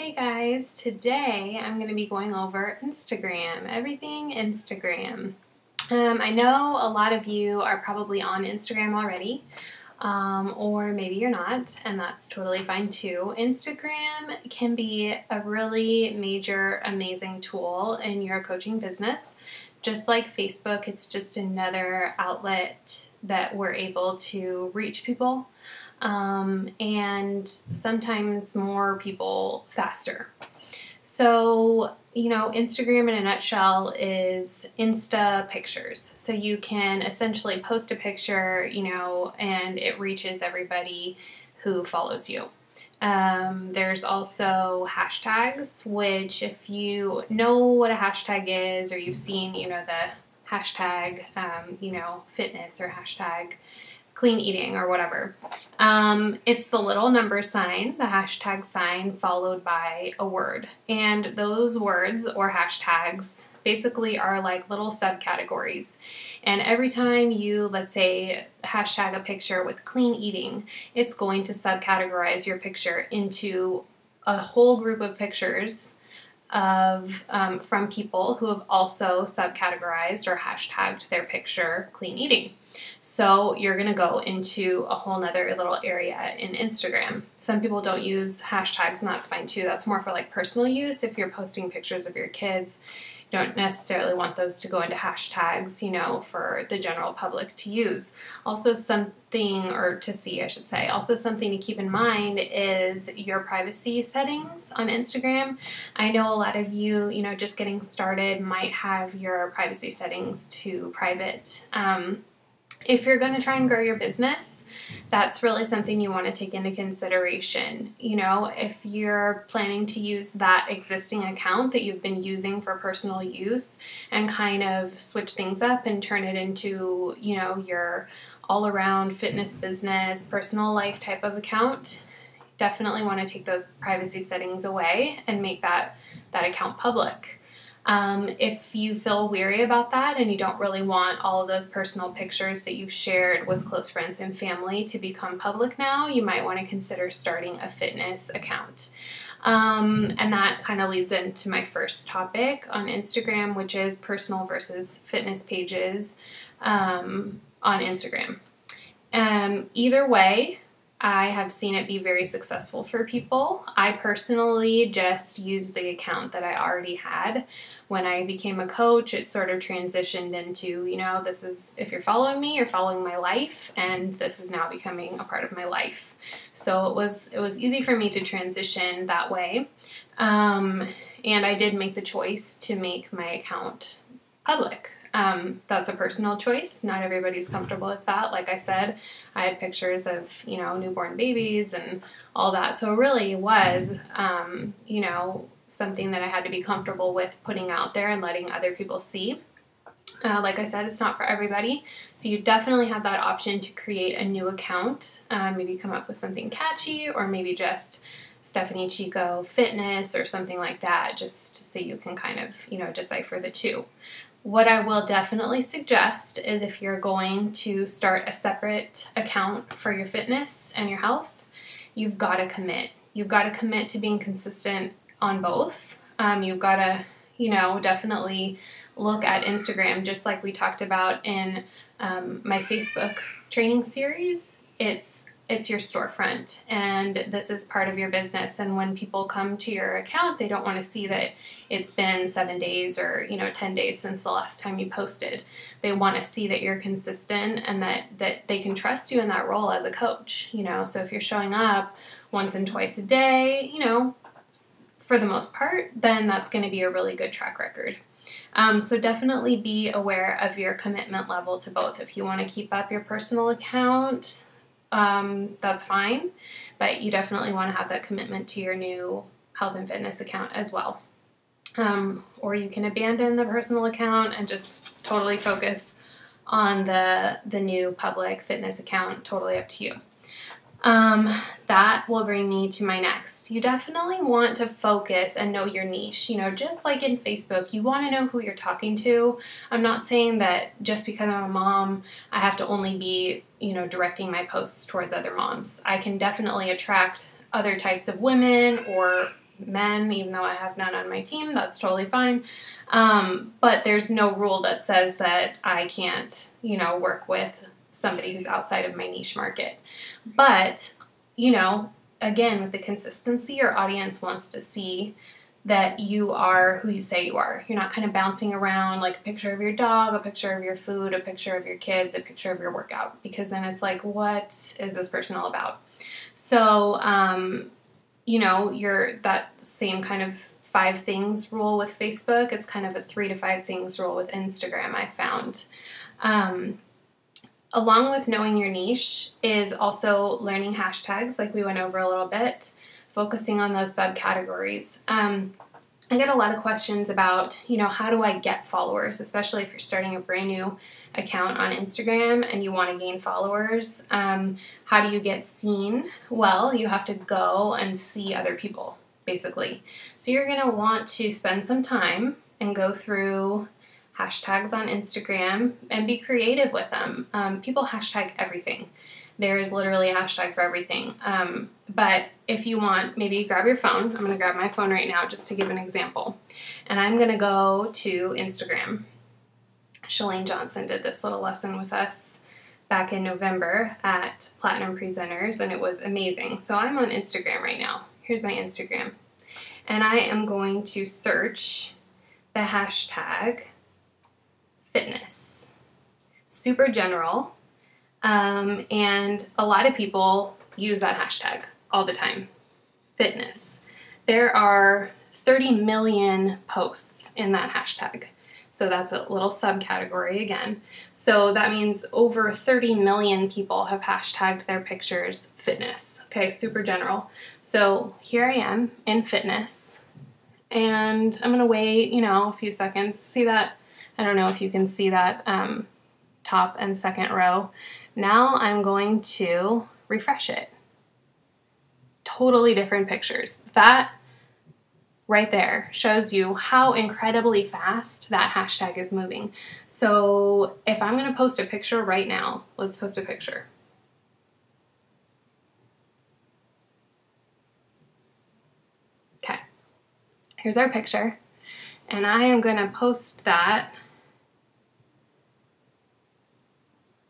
Hey guys, today I'm going to be going over Instagram, everything Instagram. I know a lot of you are probably on Instagram already, or maybe you're not, and that's totally fine too. Instagram can be a really major, amazing tool in your coaching business. Just like Facebook, it's just another outlet that we're able to reach people and sometimes more people faster. So, Instagram in a nutshell is Insta pictures. So you can essentially post a picture, and it reaches everybody who follows you. There's also hashtags, which if you know what a hashtag is, or you've seen, the hashtag, fitness or hashtag clean eating or whatever. It's the little number sign, the hashtag sign, followed by a word. And those words or hashtags basically are like little subcategories. And every time you, let's say, hashtag a picture with clean eating, it's going to subcategorize your picture into a whole group of pictures of from people who have also subcategorized or hashtagged their picture clean eating. So you're going to go into a whole nother little area in Instagram. Some people don't use hashtags, and that's fine too. That's more for like personal use. If you're posting pictures of your kids, you don't necessarily want those to go into hashtags, for the general public to use. Also something, or to see, I should say, also something to keep in mind is your privacy settings on Instagram. I know a lot of you, just getting started might have your privacy settings to private. If you're going to try and grow your business, that's really something you want to take into consideration. If you're planning to use that existing account that you've been using for personal use and kind of switch things up and turn it into, your all-around fitness business, personal life type of account, definitely want to take those privacy settings away and make that account public. If you feel weary about that and you don't really want all of those personal pictures that you've shared with close friends and family to become public now, you might want to consider starting a fitness account. And that kind of leads into my first topic on Instagram, which is personal versus fitness pages on Instagram. Either way, I have seen it be very successful for people. I personally just used the account that I already had. When I became a coach, it sort of transitioned into, this is, if you're following me, you're following my life, and this is now becoming a part of my life. So it was easy for me to transition that way. And I did make the choice to make my account public. That's a personal choice. Not everybody's comfortable with that. Like I said, I had pictures of, newborn babies and all that. So it really was, something that I had to be comfortable with putting out there and letting other people see. Like I said, it's not for everybody. So you definitely have that option to create a new account. Maybe come up with something catchy, or maybe just Stephanie Chico Fitness or something like that, just so you can kind of, decipher the two. What I will definitely suggest is if you're going to start a separate account for your fitness and your health, you've got to commit. You've got to commit to being consistent on both. You've got to, definitely look at Instagram, just like we talked about in my Facebook training series. It's your storefront, and this is part of your business. And when people come to your account, they don't want to see that it's been 7 days or 10 days since the last time you posted. They want to see that you're consistent and that they can trust you in that role as a coach. So if you're showing up once and twice a day, for the most part, then that's going to be a really good track record. So definitely be aware of your commitment level to both. If you want to keep up your personal account, that's fine, but you definitely want to have that commitment to your new health and fitness account as well. Or you can abandon the personal account and just totally focus on the new public fitness account. Totally up to you. That will bring me to my next. You definitely want to focus and know your niche. Just like in Facebook, you want to know who you're talking to. I'm not saying that just because I'm a mom, I have to only be, directing my posts towards other moms. I can definitely attract other types of women or men, even though I have none on my team. That's totally fine. But there's no rule that says that I can't, work with somebody who's outside of my niche market. But, again, with the consistency, your audience wants to see that you are who you say you are. You're not kind of bouncing around like a picture of your dog, a picture of your food, a picture of your kids, a picture of your workout, because then it's like, what is this person all about? So, you're that same kind of 5 things rule with Facebook. It's kind of a 3 to 5 things rule with Instagram, I found. Along with knowing your niche is also learning hashtags, like we went over a little bit, focusing on those subcategories. I get a lot of questions about, how do I get followers, especially if you're starting a brand new account on Instagram and you want to gain followers. How do you get seen? Well, you have to go and see other people, basically. So you're going to want to spend some time and go through hashtags on Instagram and be creative with them. People hashtag everything. There's literally a hashtag for everything. But if you want, maybe grab your phone. I'm going to grab my phone right now just to give an example. And I'm going to go to Instagram. Shalane Johnson did this little lesson with us back in November at Platinum Presenters, and it was amazing. So I'm on Instagram right now. Here's my Instagram. And I am going to search the hashtag fitness. Super general. And a lot of people use that hashtag all the time. Fitness. There are 30 million posts in that hashtag. So that's a little subcategory again. So that means over 30 million people have hashtagged their pictures fitness. Okay, super general. So here I am in fitness, and I'm going to wait, a few seconds. See that? I don't know if you can see that top and second row. Now I'm going to refresh it. Totally different pictures. That right there shows you how incredibly fast that hashtag is moving. So if I'm going to post a picture right now, let's post a picture. Okay, here's our picture, and I am going to post that,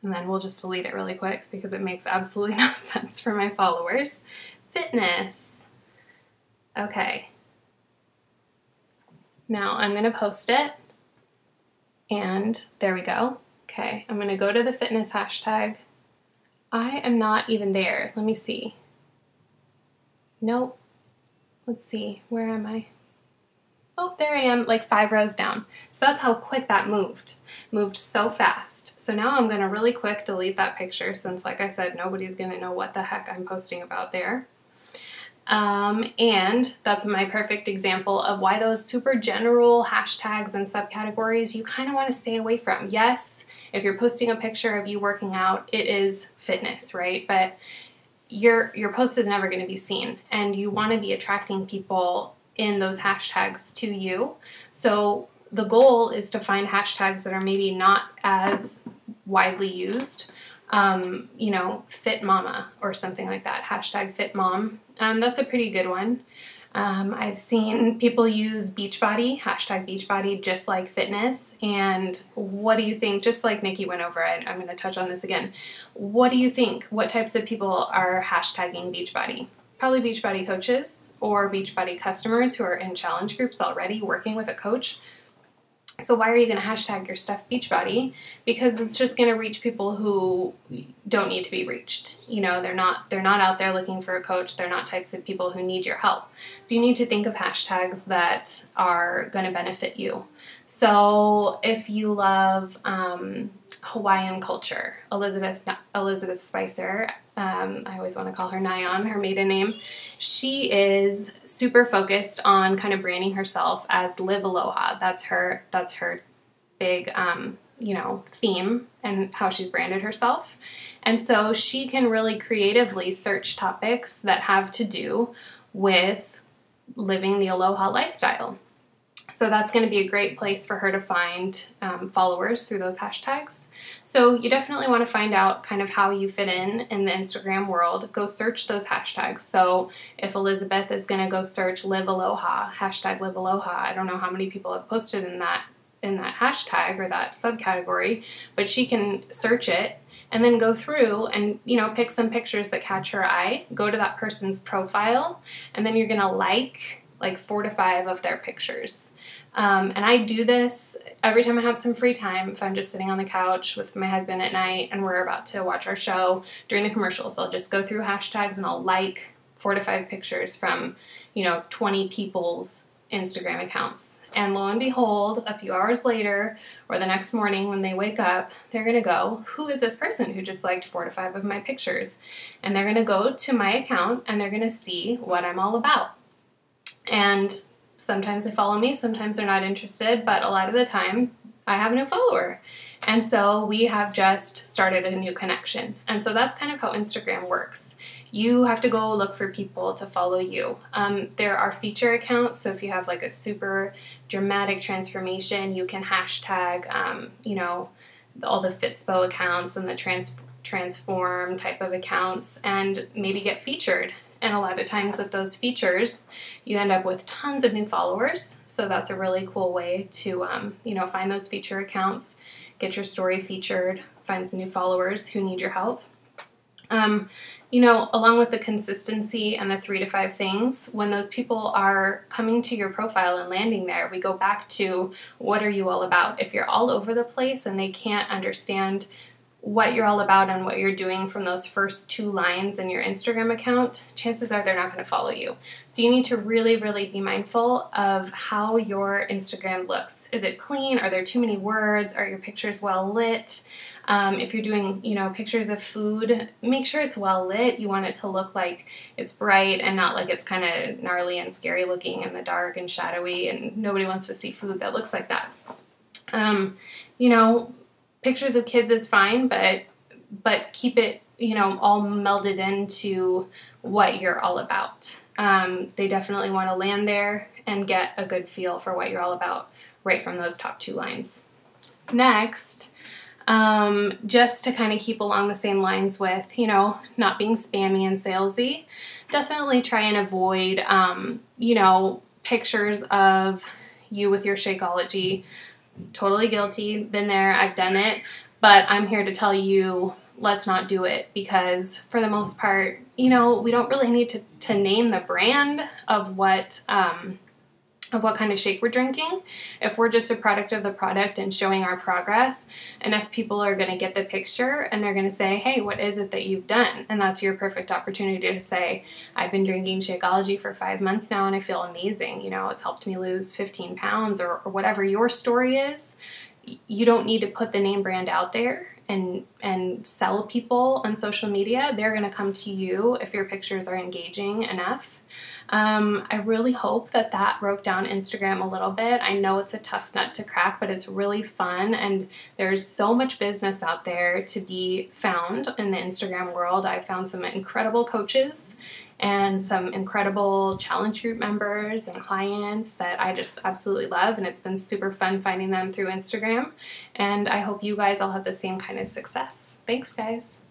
and then we'll just delete it really quick because it makes absolutely no sense for my followers. Fitness. Okay. Now I'm going to post it, and there we go. Okay, I'm going to go to the fitness hashtag. I am not even there. Let me see. Nope. Let's see. Where am I? Oh, there I am, like 5 rows down. So that's how quick that moved. Moved so fast. So now I'm going to really quick delete that picture since, like I said, nobody's going to know what the heck I'm posting about there. And that's my perfect example of why those super general hashtags and subcategories you kind of want to stay away from. Yes, if you're posting a picture of you working out, it is fitness, right? But your post is never going to be seen, and you want to be attracting people in those hashtags to you. So the goal is to find hashtags that are maybe not as widely used. Fit mama or something like that. Hashtag fit mom. That's a pretty good one. I've seen people use Beachbody, hashtag Beachbody, just like fitness. And what do you think? Just like Nikki went over, I'm going to touch on this again. What do you think? What types of people are hashtagging Beachbody? Probably Beachbody coaches or Beachbody customers who are in challenge groups already working with a coach. So why are you going to hashtag your stuff Beachbody? Because it's just going to reach people who don't need to be reached. They're not out there looking for a coach. They're not types of people who need your help. So you need to think of hashtags that are going to benefit you. So if you love Hawaiian culture, Elizabeth Spicer, I always want to call her Nyan, her maiden name. She is super focused on kind of branding herself as Live Aloha. That's her big, theme and how she's branded herself. And so she can really creatively search topics that have to do with living the Aloha lifestyle. So that's going to be a great place for her to find followers through those hashtags. So you definitely want to find out kind of how you fit in the Instagram world. Go search those hashtags. So if Elizabeth is going to go search Live Aloha, hashtag Live Aloha, I don't know how many people have posted in that hashtag or that subcategory, but she can search it and then go through and, you know, pick some pictures that catch her eye, go to that person's profile, and then you're going to like 4 to 5 of their pictures. And I do this every time I have some free time. If I'm just sitting on the couch with my husband at night and we're about to watch our show during the commercials, I'll just go through hashtags and I'll like 4 to 5 pictures from, you know, 20 people's Instagram accounts. And lo and behold, a few hours later or the next morning when they wake up, they're going to go, who is this person who just liked 4 to 5 of my pictures? And they're going to go to my account and they're going to see what I'm all about. And sometimes they follow me, sometimes they're not interested, but a lot of the time I have a new follower. And so we have just started a new connection. And so that's kind of how Instagram works. You have to go look for people to follow you. There are feature accounts, so if you have like a super dramatic transformation, you can hashtag, you know, all the Fitspo accounts and the transform type of accounts and maybe get featured. And a lot of times with those features, you end up with tons of new followers. So that's a really cool way to, you know, find those feature accounts, get your story featured, find some new followers who need your help. You know, along with the consistency and the 3 to 5 things, when those people are coming to your profile and landing there, we go back to what are you all about? If you're all over the place and they can't understand what you're all about and what you're doing from those first 2 lines in your Instagram account, chances are they're not going to follow you. So you need to really, really be mindful of how your Instagram looks. Is it clean? Are there too many words? Are your pictures well lit? If you're doing, you know, pictures of food, make sure it's well lit. You want it to look like it's bright and not like it's kind of gnarly and scary looking in the dark and shadowy, and nobody wants to see food that looks like that. You know, pictures of kids is fine, but keep it, you know, all melded into what you're all about. They definitely want to land there and get a good feel for what you're all about right from those top 2 lines. Next, just to kind of keep along the same lines with, you know, not being spammy and salesy, definitely try and avoid, you know, pictures of you with your Shakeology. Totally guilty, been there, I've done it, but I'm here to tell you, let's not do it, because for the most part, you know, we don't really need to name the brand of what kind of shake we're drinking. If we're just a product of the product and showing our progress, enough people are going to get the picture and they're going to say, hey, what is it that you've done? And that's your perfect opportunity to say, I've been drinking Shakeology for 5 months now and I feel amazing. You know, it's helped me lose 15 pounds or whatever your story is. You don't need to put the name brand out there and sell people on social media. They're going to come to you if your pictures are engaging enough. I really hope that broke down Instagram a little bit. I know it's a tough nut to crack, but it's really fun, and there's so much business out there to be found in the Instagram world. I found some incredible coaches and some incredible challenge group members and clients that I just absolutely love, and it's been super fun finding them through Instagram, and I hope you guys all have the same kind of success. Thanks, guys.